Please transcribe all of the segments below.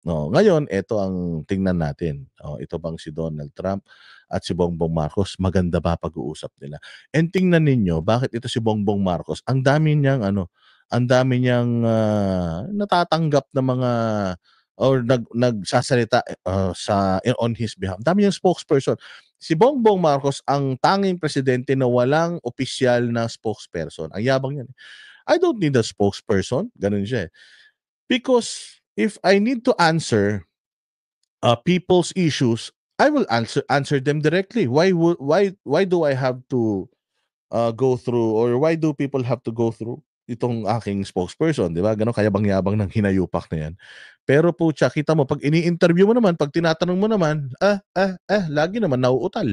No, ngayon ito ang tingnan natin. Ito bang si Donald Trump at si Bongbong Marcos maganda ba pag-uusap nila? And tingnan ninyo bakit ito si Bongbong Marcos ang dami niyang ang dami niyang natatanggap na mga or nagsasalita on his behalf. Ang dami niyang spokesperson. Si Bongbong Marcos ang tanging presidente na walang opisyal na spokesperson. Ang yabang niyan. I don't need a spokesperson. Ganun siya eh. Because if I need to answer people's issues, I will answer them directly. Why do I have to go through, or why do people have to go through itong aking spokesperson, di ba? Ganon kayabang-yabang ng hinayupak na yan. Pero po, kita mo, pag ini-interview mo naman, pag tinatanong mo naman, lagi naman nauutal.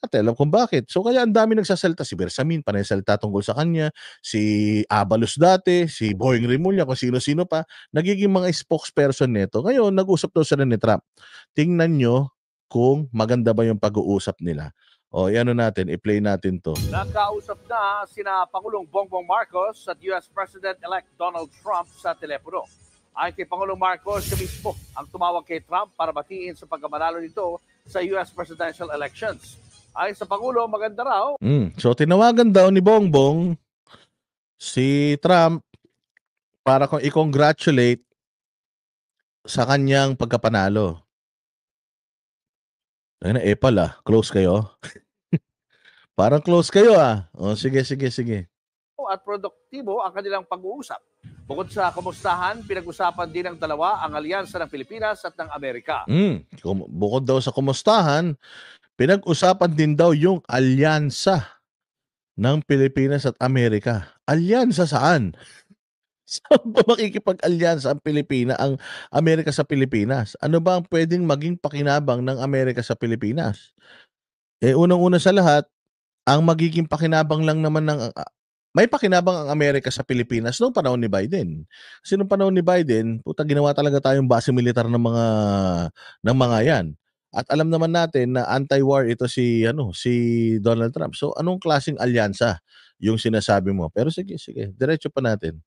At alam kung bakit. So kaya ang dami nagsasalita. Si Bersamin, panay salita tungkol sa kanya. Si Abalos dati, si Boying Rimulya, kung sino-sino pa. Nagiging mga spokesperson nito. Ngayon, nag-usap daw sila ni Trump. Tingnan nyo kung maganda ba yung pag-uusap nila. Ano natin, i-play natin to. Nagkausap na sina Pangulong Bongbong Marcos at US President-elect Donald Trump sa telepono. Ay kay Pangulong Marcos siya mismo ang tumawag kay Trump para batiin sa pagkamanalo nito sa US presidential elections. Ay sa Pangulo, maganda raw. So tinawagan daw ni Bongbong si Trump para kung i-congratulate sa kanyang pagkapanalo. Ayun pala, close kayo. Parang close kayo sige. At produktibo ang kanilang pag-uusap. Bukod sa kumustahan, pinag-usapan din ng dalawa ang alyansa ng Pilipinas at ng Amerika. Bukod daw sa kumustahan, pinag-usapan din daw yung alyansa ng Pilipinas at Amerika. Alyansa saan? Saan ba makikipag-alyansa ang Amerika sa Pilipinas? Ano ba ang pwedeng maging pakinabang ng Amerika sa Pilipinas? Unang-una sa lahat, ang magiging pakinabang lang naman may pakinabang ang Amerika sa Pilipinas noong panahon ni Biden. Kasi noong panahon ni Biden, ginawa talaga tayong base militar ng mga yan. At alam naman natin na anti-war ito si Donald Trump. So anong klaseng alyansa yung sinasabi mo? Pero sige, diretso pa natin.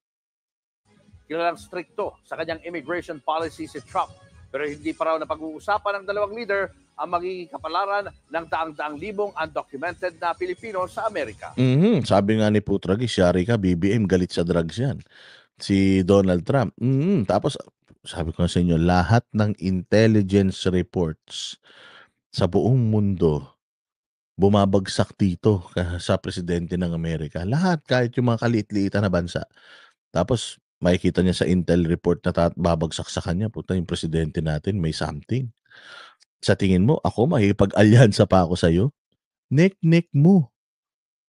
Kilalang strikto sa kanyang immigration policy si Trump. Pero hindi pa raw na pag-uusapan ng dalawang leader ang magiging kapalaran ng daang-daang libong undocumented na Pilipino sa Amerika. Sabi nga ni Putragis, yari ka, BBM, galit sa drugs yan. Si Donald Trump. Tapos, sabi ko sa inyo, lahat ng intelligence reports sa buong mundo bumabagsak dito sa presidente ng Amerika. Lahat, kahit yung mga kaliit-liitan na bansa. Tapos, makikita niya sa intel report na babagsak sa kanya, yung presidente natin may something. Sa tingin mo, ako makikipag-alyansa pa ako sa'yo? Nek mo.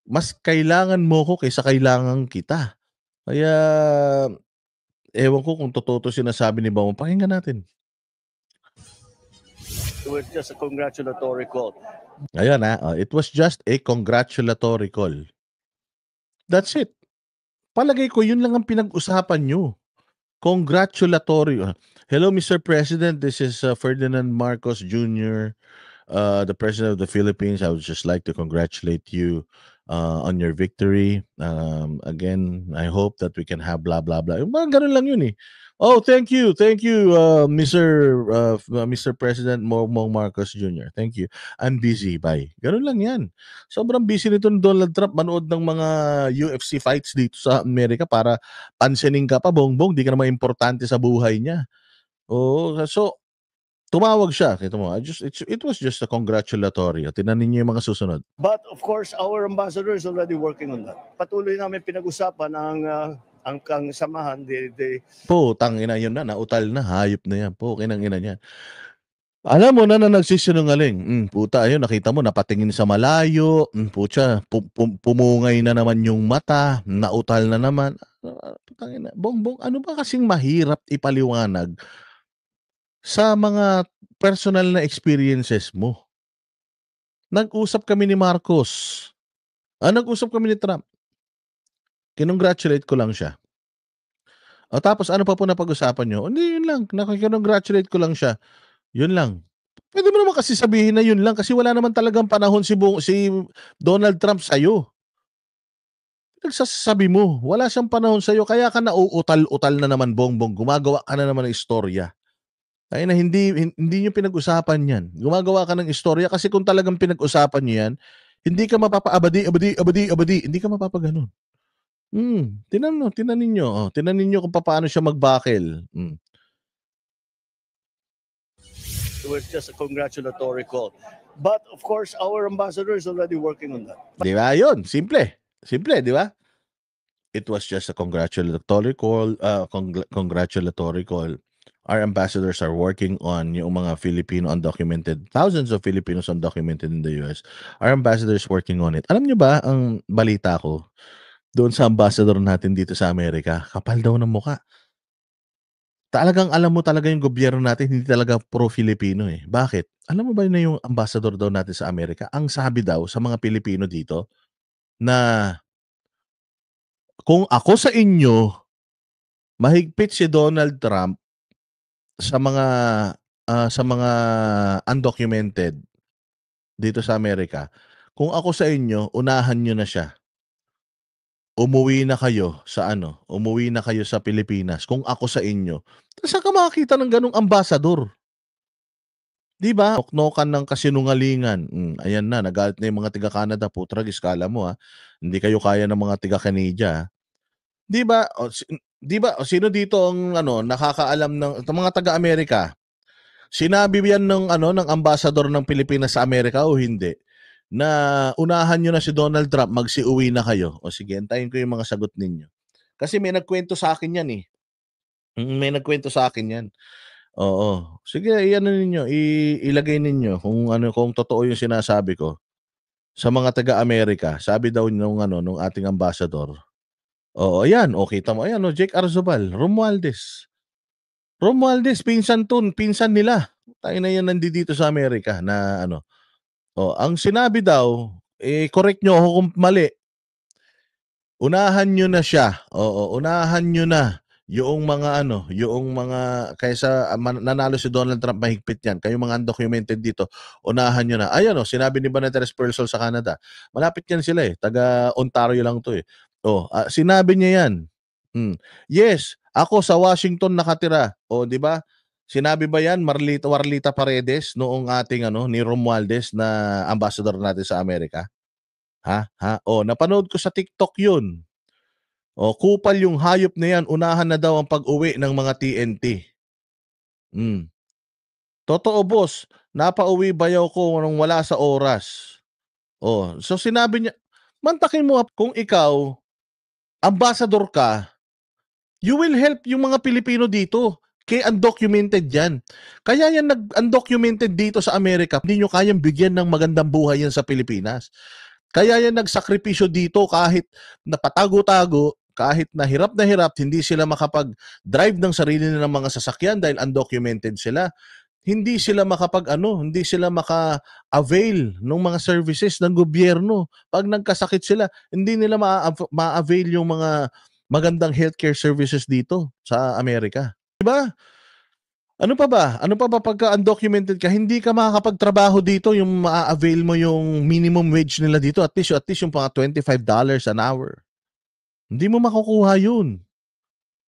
Mas kailangan mo ko kaysa kailangan kita. Kaya, ewan ko kung totoo to sinasabi ni Bongbong. Pakinggan natin. It was just a congratulatory call. Ayan it was just a congratulatory call. That's it. Palagay ko, yun lang ang pinag-usapan nyo. Congratulatory. Hello, Mr. President. This is Ferdinand Marcos Jr., the President of the Philippines. I would just like to congratulate you on your victory. Again, I hope that we can have blah, blah, blah. Ganun lang yun eh. Oh, thank you, Mr. President Bongbong Marcos Jr. Thank you. I'm busy, bye. Ganun lang yan. Sobrang busy nito ni Donald Trump manood ng mga UFC fights dito sa Amerika para pansinin ka pa, Bongbong, di ka naman importante sa buhay niya. So, tumawag siya. Kita mo, it was just a congratulatory. Tinanin niyo yung mga susunod. But of course, our ambassador is already working on that. Patuloy namin pinag-usapan ang samahan. Putang ina yun na, nautal na, hayop na yan. Kinang ina niya. Alam mo na nagsisinungaling. Puta, ayun, nakita mo, napatingin sa malayo. Putya, pumungay na naman yung mata. Nautal na naman. Putang ina. Bongbong, ano ba kasing mahirap ipaliwanag sa mga personal na experiences mo? Nag-usap kami ni Marcos. Nag-usap kami ni Trump. Kinongratulate ko lang siya. Tapos ano pa po napag-usapan nyo? Hindi, yun lang. Kinongratulate ko lang siya. Yun lang. Pwede mo naman kasi sabihin na yun lang kasi wala naman talagang panahon si Donald Trump sa'yo. Nagsasabi mo, wala siyang panahon sa'yo, kaya ka nauutal-utal na naman, Bongbong. Gumagawa ka na naman ng istorya. Ay na hindi niyo pinag-usapan 'yan. Gumagawa ka ng istorya kasi kung talagang pinag-usapan niyo 'yan, hindi ka mapapa-abadi, hindi ka mapapagano'n. Tingnan ninyo, tingnan ninyo kung papaano siya mag-buckle. It was just a congratulatory call. But of course, our ambassador is already working on that. Di ba? Yun, simple. Simple, di ba? It was just a congratulatory call. Congratulatory call. Our ambassadors are working on yung mga Filipino undocumented, thousands of Filipinos undocumented in the US. Our ambassadors working on it. Alam nyo ba, ang balita ko, doon sa ambassador natin dito sa Amerika, kapal daw ng muka. Talagang alam mo talaga yung gobyerno natin, hindi talaga pro-Filipino eh. Bakit? Alam mo ba na yung ambassador daw natin sa Amerika, ang sabi daw sa mga Pilipino dito, na kung ako sa inyo, mahigpit si Donald Trump sa mga undocumented dito sa Amerika. Kung ako sa inyo, unahan nyo na siya. Umuwi na kayo sa Pilipinas. Kung ako sa inyo, saan ka makakita ng ganong ambasador? Di ba? Noknokan ng kasinungalingan. Ayan na, nagalit na yung mga tiga-Canada. Putragis, kala mo hindi kayo kaya ng mga tiga-Canada. Di ba? Sino dito ang nakakaalam ng mga taga-Amerika? Sinabi yan ng ambassador ng Pilipinas sa Amerika o hindi? Na unahan nyo na si Donald Trump, magsiuwi na kayo. O sige, antayin ko yung mga sagot ninyo. Kasi may nagkwento sa akin yan eh. May nagkwento sa akin yan. Oo. Sige, ilagay ninyo kung totoo yung sinasabi ko. Sa mga taga-Amerika, sabi daw nung ating ambassador. Oo, ayan, kita mo. Ayan, Jake Arzobal, Romualdez, pinsan nila. Tayo na yan nandito sa Amerika na ang sinabi daw, correct nyo ako kung mali. Unahan nyo na siya. Oo, unahan nyo na yung mga kaysa nanalo si Donald Trump, mahigpit yan. Kayong mga undocumented dito, unahan nyo na. Ayan sinabi ni Banatera Spersol sa Canada. Malapit yan sila eh. Taga Ontario lang to eh. Sinabi niya yan. Yes, ako sa Washington nakatira. Di ba? Sinabi ba yan Warlita Paredes noong ating ni Romualdez na ambassador natin sa Amerika? Ha? Napanood ko sa TikTok 'yun. Kupal yung hayop na yan, unahan na daw ang pag-uwi ng mga TNT. Totoo boss, napauwi bayaw ko nung wala sa oras. So sinabi niya, mantakin mo kung ikaw ambassador ka, you will help yung mga Pilipino dito. Kaya undocumented yan. Kaya yan undocumented dito sa Amerika, hindi nyo kayang bigyan ng magandang buhay yan sa Pilipinas. Kaya yan nagsakripisyo dito kahit napatago-tago, kahit na hirap, hindi sila makapag-drive ng sarili nilang mga sasakyan dahil undocumented sila. Hindi sila hindi sila maka-avail ng mga services ng gobyerno. Pag nagkasakit sila, hindi nila ma-avail yung mga magandang healthcare services dito sa Amerika. Diba? Ano pa ba pagka undocumented ka, hindi ka makakapagtrabaho dito, yung ma-avail mo yung minimum wage nila dito, at least yung mga $25 an hour. Hindi mo makukuha yun.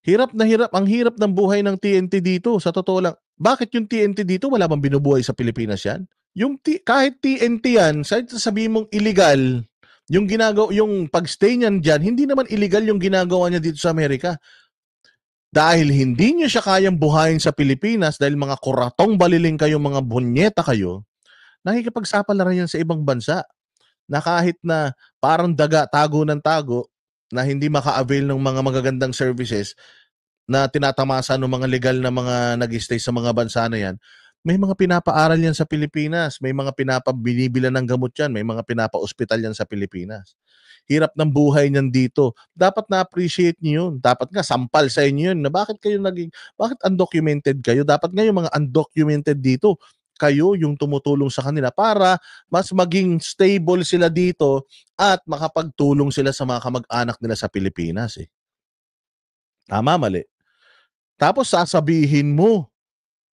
Ang hirap ng buhay ng TNT dito, sa totoo lang. Bakit yung TNT dito, wala bang binubuhay sa Pilipinas yan? Kahit TNT yan, sabihin mong illegal, yung pag-stay niyan dyan, hindi naman illegal yung ginagawa niya dito sa Amerika. Dahil hindi niyo siya kayang buhayin sa Pilipinas, dahil mga kuratong baliling kayo, mga bunyeta kayo, nakikipagsapalaran yan sa ibang bansa. Na kahit na parang tago ng tago, na hindi maka-avail ng mga magagandang services na tinatamasa ng mga legal na mga nag-stay sa mga bansa na yan, may mga pinapaaral yan sa Pilipinas, may mga binibilan ng gamot yan, may mga pinapa-ospital yan sa Pilipinas. Hirap ng buhay niyan dito. Dapat na-appreciate niyo yun. Dapat nga sampal sa inyo yun na bakit undocumented kayo? Dapat nga yung mga undocumented dito, kayo yung tumutulong sa kanila para mas maging stable sila dito at makapagtulong sila sa mga kamag-anak nila sa Pilipinas eh. Tama, mali. Tapos sasabihin mo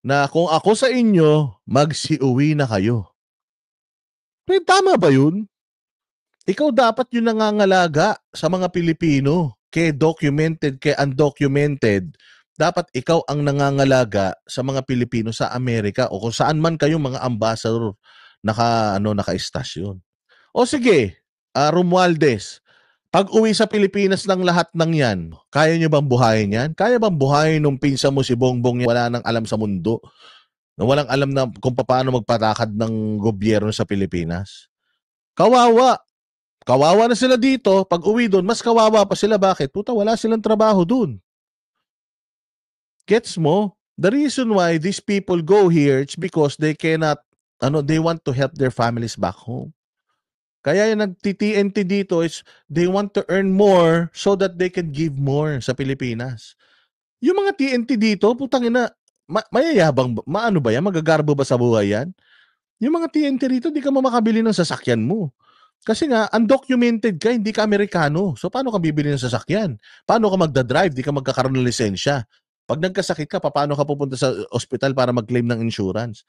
na kung ako sa inyo, magsiuwi na kayo. Pero tama ba yun? Ikaw dapat yung nangangalaga sa mga Pilipino, kay documented, kay undocumented, dapat ikaw ang nangangalaga sa mga Pilipino sa Amerika o kung saan man kayong mga ambassador naka-estasyon. O sige, Romualdez, pag-uwi sa Pilipinas ng lahat ng yan, kaya nyo bang buhayin yan? Kaya bang buhayin nung pinsa mo si Bongbong wala nang alam sa mundo? Na walang alam na kung paano magpatakad ng gobyerno sa Pilipinas? Kawawa. Kawawa na sila dito. Pag uwi doon, mas kawawa pa sila. Bakit? Puta, wala silang trabaho doon. Gets mo? The reason why these people go here, it's because they cannot, they want to help their families back home. Kaya yung nagti-TNT dito is they want to earn more so that they can give more sa Pilipinas. Yung mga TNT dito, putang ina, mayayabang, maano ba yan? Magagarbo ba sa buhay yan? Yung mga TNT rito, di ka makabili ng sasakyan mo. Kasi nga, undocumented ka, hindi ka Amerikano. So, paano ka bibili ng sasakyan? Paano ka magdadrive? Di ka magkakaroon ng lisensya. Pag nagkasakit ka, paano ka pupunta sa ospital para mag-claim ng insurance?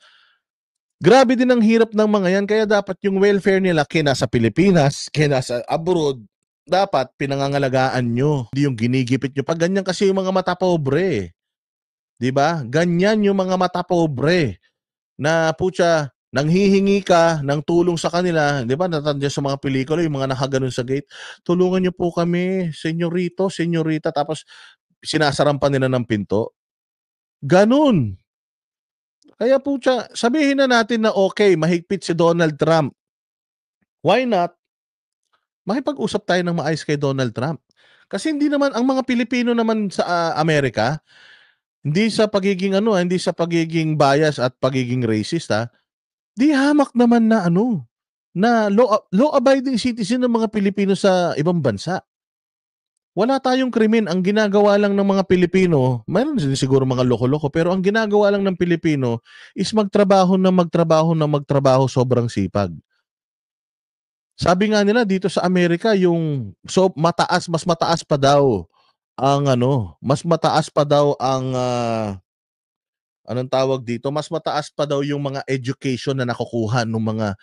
Grabe din ang hirap ng mga yan, kaya dapat yung welfare nila kaya nasa Pilipinas, kaya nasa abroad, dapat pinangangalagaan nyo. Hindi yung ginigipit nyo. Pag ganyan kasi yung mga mata pobre. Diba? Ganyan yung mga mata pobre. Na putya, nanghihingi ka ng tulong sa kanila. Diba? Natandyan sa mga pelikula, yung mga nakaganon sa gate. Tulungan nyo po kami, senyorito, senyorita. Tapos sinasarampan nila ng pinto. Ganun. Kaya putya, sabihin na natin na okay, mahigpit si Donald Trump. Why not? Makipag-usap tayo ng maayos kay Donald Trump. Kasi hindi naman, ang mga Pilipino naman sa Amerika, hindi sa pagiging bias at pagiging racist, di hamak naman na na law-abiding citizen ng mga Pilipino sa ibang bansa. Wala tayong krimen. Ang ginagawa lang ng mga Pilipino, mayroon din siguro mga loko-loko, pero ang ginagawa lang ng Pilipino is magtrabaho sobrang sipag. Sabi nga nila dito sa Amerika, mas mataas pa daw ang mas mataas pa daw ang anong tawag dito? Mas mataas pa daw yung mga education na nakukuha ng mga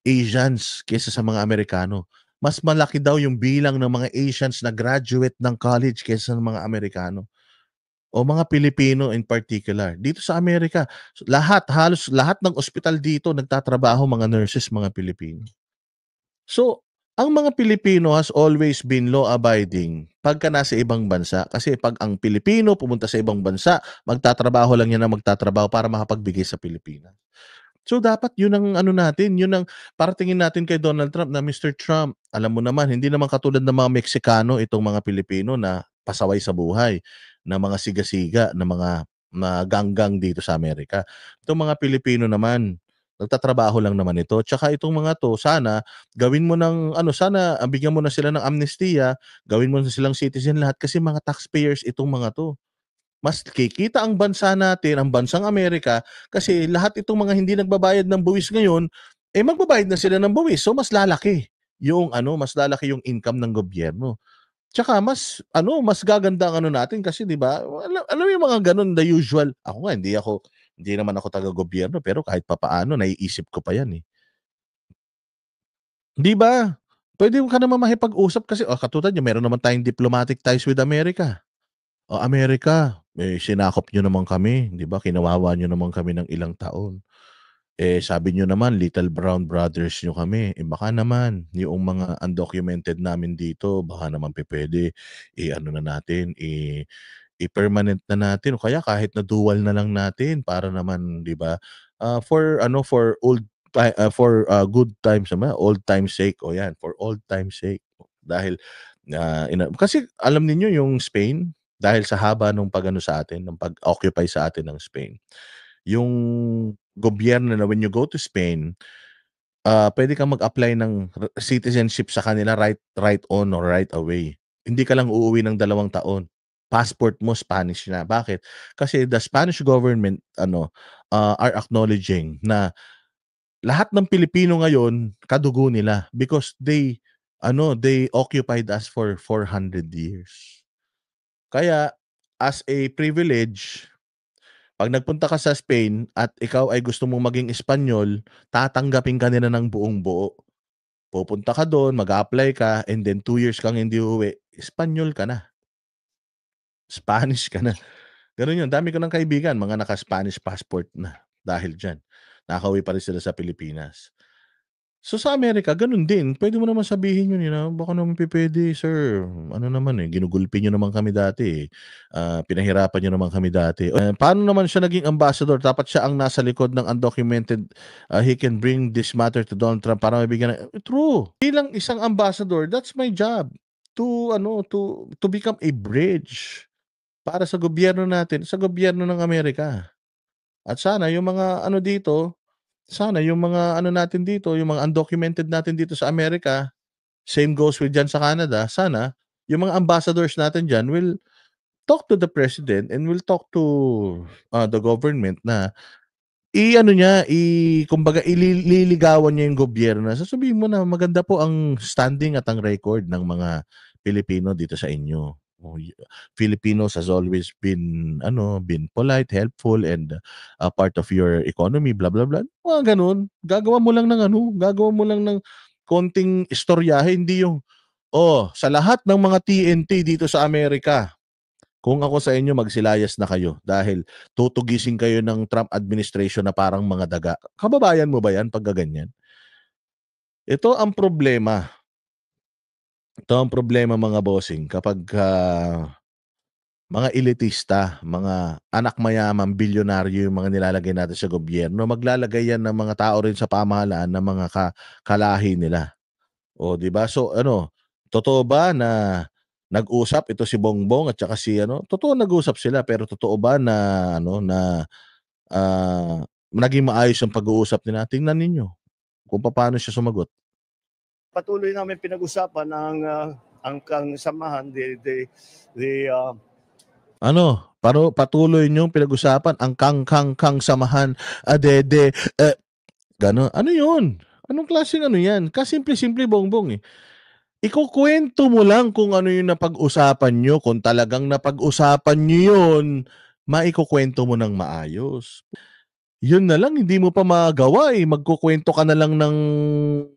Asians kaysa sa mga Amerikano. Mas malaki daw yung bilang ng mga Asians na graduate ng college kaysa sa mga Amerikano. O mga Pilipino in particular. Dito sa Amerika, halos lahat ng ospital dito nagtatrabaho mga nurses, mga Pilipino. So, ang mga Pilipino has always been law-abiding pagka nasa ibang bansa. Kasi pag ang Pilipino pumunta sa ibang bansa, magtatrabaho lang yan na magtatrabaho para makapagbigay sa Pilipinas. So, dapat yun ang yun ang paratingin natin kay Donald Trump na Mr. Trump, alam mo naman, hindi naman katulad ng mga Meksikano itong mga Pilipino na pasaway sa buhay, na mga siga-siga, na mga ganggang dito sa Amerika. Itong mga Pilipino naman, nagtatrabaho lang naman ito. Tsaka itong mga to, sana gawin mo sana bigyan mo na sila ng amnestiya, gawin mo na silang citizen lahat kasi mga taxpayers itong mga to. Mas kikita ang bansa natin, ang bansang Amerika, kasi lahat itong mga hindi nagbabayad ng buwis ngayon, magbabayad na sila ng buwis. So mas lalaki yung yung income ng gobyerno. Tsaka mas gaganda ang natin kasi 'di ba? Alam mo yung mga ganun, the usual. Ako nga hindi naman ako taga-gobyerno pero kahit papaano naiisip ko pa 'yan eh. 'Di ba? Pwede ka naman makipag-usap kasi katulad niyan meron naman tayong diplomatic ties with America. O Amerika, sinakop niyo naman kami, 'di ba? Kinawawa niyo naman kami ng ilang taon. Sabi niyo naman little brown brothers niyo kami. Baka naman yung mga undocumented namin dito, baka naman puwede na natin, i-permanent na natin o kaya kahit na dual na lang natin para naman 'di ba, for good times naman, old times sake, o yan, for old times sake. Dahil kasi alam niyo yung Spain, dahil sa haba nung sa atin, ng pag-occupy sa atin ng Spain, yung gobyerno na when you go to Spain, puwede kang mag-apply ng citizenship sa kanila right on or right away. Hindi ka lang uuwi ng 2 taon. Passport mo Spanish na. Bakit? Kasi the Spanish government are acknowledging na lahat ng Pilipino ngayon kadugo nila because they occupied us for 400 years. Kaya as a privilege, pag nagpunta ka sa Spain at ikaw ay gusto mong maging Espanyol, tatanggapin ka nila ng buong-buo. Pupunta ka doon, mag-a-apply ka, and then 2 years kang hindi uuwi, Espanyol ka na. Spanish ka na. Gano'n 'yun, dami ko ng kaibigan mga naka-Spanish passport na dahil diyan. Nakauwi pa rin sila sa Pilipinas. So, sa Amerika gano'n din, puwede mo naman sabihin 'yun, baka naman pupuwede sir, ano naman, ginugulpi niyo naman kami dati, pinahirapan niyo naman kami dati. Paano naman siya naging ambassador dapat siya ang nasa likod ng undocumented, he can bring this matter to Donald Trump para mabigyan true. Bilang isang ambassador, that's my job to become a bridge para sa gobyerno natin, sa gobyerno ng Amerika. At sana yung mga yung mga natin dito, yung mga undocumented natin dito sa Amerika, same goes with diyan sa Canada, sana yung mga ambassadors natin diyan will talk to the president and will talk to, the government na kumbaga liligawan niya yung gobyerno. Sasabihin mo na maganda po ang standing at ang record ng mga Pilipino dito sa inyo. Filipinos has always been polite, helpful, and part of your economy, blah blah blah. Mga ganun. Gagawa mo lang ng konting istoryahe, hindi yung sa lahat ng mga TNT dito sa Amerika, kung ako sa inyo magsilayas na kayo dahil tutugisin kayo ng Trump administration na parang mga daga. Kababayan mo ba 'yan pag gaganyan? Ito ang problema. Mga bossing kapag mga elitista, mga anak mayaman, bilyonaryo yung mga nilalagay natin sa gobyerno, maglalagay yan ng mga tao rin sa pamahalaan ng mga kalahi nila. O, di ba? So, totoo ba na nag-usap ito si Bongbong at saka si totoo nag-usap sila, pero totoo ba na naging maayos ang pag-uusap nila? Tingnan ninyo kung paano siya sumagot. Patuloy namin pinag-usapan ang samahan, patuloy niyong pinag-usapan ang kang samahan, gano'n. Ano 'yun? Anong klaseng yan? Kasimple-simple, Bongbong, eh. Ikukuwento mo lang kung ano yung napag-usapan niyo, kung talagang napag-usapan niyo 'yun, maikukuwento mo ng maayos. 'Yun na lang hindi mo pa magawa, magkukuwento ka na lang ng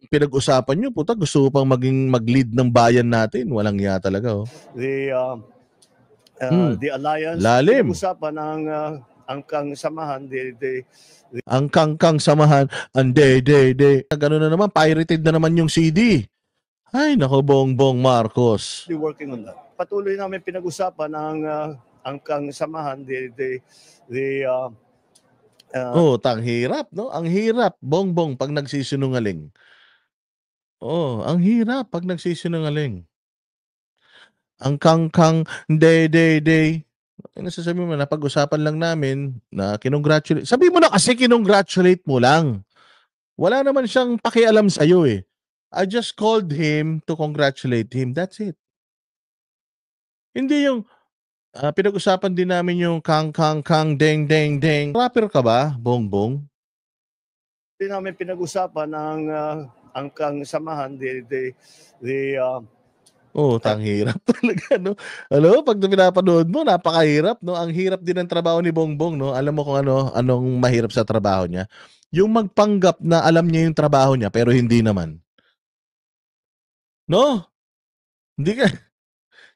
pinag-usapan niyo, puta gusto mo pang mag-lead ng bayan natin, walang hiya talaga, oh. The alliance, lalim. pinag-usapan ang samahan, ang kang samahan, ang gano'n na naman, pirated na naman yung CD. Ay, nako, Bongbong Marcos. Working on that. Patuloy namin pinag-usapan ang samahan, ang hirap, no? Ang hirap, Bongbong, pag nagsisinungaling. Ang hirap pag nagsisinungaling. Ang kang, nasasabi mo na pag-usapan lang namin na kinongratulate. Sabi mo na kasi kinongratulate mo lang. Wala naman siyang pakialam sa'yo, eh. I just called him to congratulate him. That's it. Hindi yung pinag-usapan din namin yung kang, deng. Rapper ka ba, Bongbong? Hindi namin pinag-usapan ang samahan, hirap talaga, no? Pag pinapanood mo, napakahirap, no? Ang hirap din ng trabaho ni Bongbong, no? Alam mo kung anong mahirap sa trabaho niya? Yung magpanggap na alam niya yung trabaho niya, pero hindi naman. No? Hindi ka.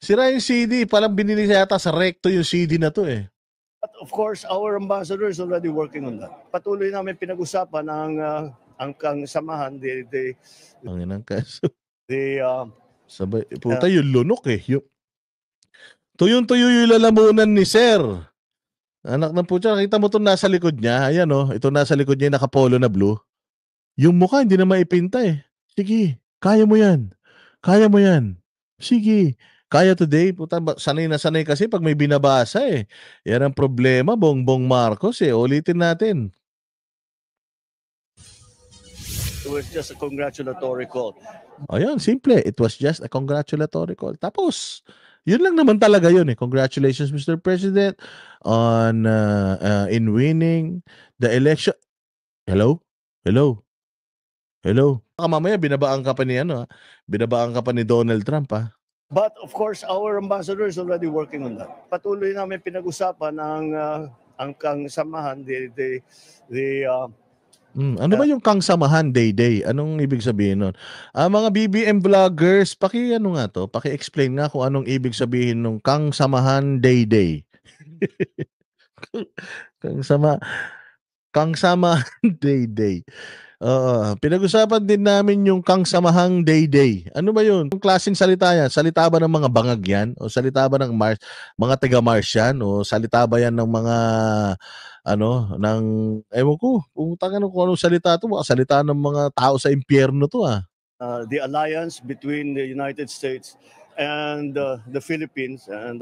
Sira yung CD, palang binili yata sa Recto yung CD na to, eh. But of course, our ambassador is already working on that. Patuloy namin pinag-usapan ang samahan, Ang inang kaso. Sabay, puta, yung lunok, eh. Tuyong-tuyo yung lalamunan ni Sir. Anak ng putya, nakita mo itong nasa likod niya. Ayan, ito nasa likod niya, nakapolo na blue. Yung mukha, hindi na maipinta, eh. Sige, kaya mo yan. Sige, kaya today. Puta, sanay na sanay kasi pag may binabasa, eh. Yan ang problema, Bongbong Marcos, eh. Ulitin natin. It was just a congratulatory call. Ayan, simple. It was just a congratulatory call. Tapos, yun lang naman talaga yun, eh. Congratulations, Mr. President, on in winning the election. Hello? Baka mamaya binabaan ka pa ni Donald Trump, ha? But of course, our ambassador is already working on that. Patuloy namin pinag-usapan ang samahan, ano ba yung kang samahan, day? Anong ibig sabihin nun? Mga BBM vloggers, paki-explain nga kung anong ibig sabihin nung kang samahan, day. Kang sama Kang Samahang Dayday. Oo, pinag-usapan din namin yung Kang Samahang Dayday. Ano ba yun? Yung klaseng salita yan? Salita ba ng mga bangag yan? O salita ba ng mga taga-Mars yan? O salita ba yan ng mga ng ewan ko, kung anong salita to, baka salita ng mga tao sa impyerno to The alliance between the United States and the Philippines, and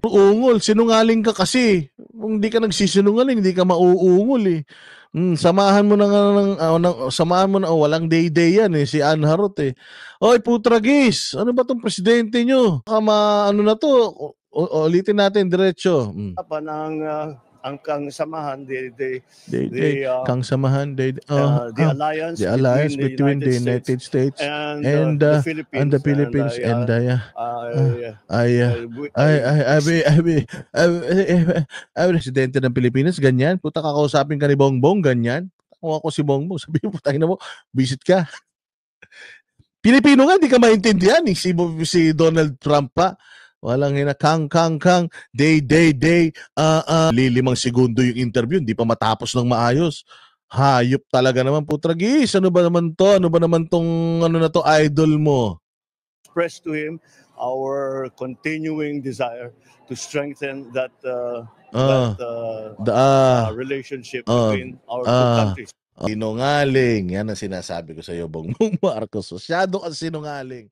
ungol, sinungaling ka kasi. Kung hindi ka nagsisinungaling, hindi ka mauungol eh. Samahan mo walang day-day yan eh, si Ann Harot eh. Oy, Putragis, ano ba tong presidente nyo? Baka ano na to, ulitin natin diretso. ang Kang Samahan, Kang Samahan, the alliance, the alliance between the United States and the Philippines, and presidente ng Pilipinas, ganyan. Puta, kakausapin ka ni Bongbong, ganyan. Kung ako si Bongbong, sabihin mo, tayo na mo, visit ka. Pilipino nga, di ka maintindihan eh. Si Donald Trump pa. Walang kang, day, lilimang segundo yung interview, hindi pa matapos ng maayos. Hayop talaga naman, Putragis. Ano ba naman to? Ano ba naman tong na to, idol mo? Express to him our continuing desire to strengthen that relationship between our two countries. Sinungaling. Yan ang sinasabi ko sa iyo, Bongbong Marcos. Masyado kang sinungaling.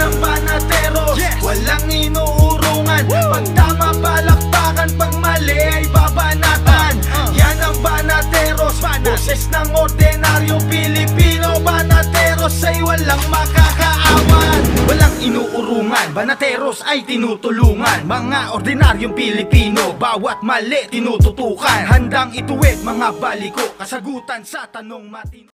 Ng banatero, walang inuurungan. Pag tama palakpakan, pag mali ay babanatan. Yan ang banateros, boses ng ordinaryong Pilipino. Banateros ay walang makakaawan. Walang inuurungan, banateros ay tinutulungan. Mga ordinaryong Pilipino, bawat mali tinututukan. Handang ituwid mga baliko, kasagutan sa tanong matino.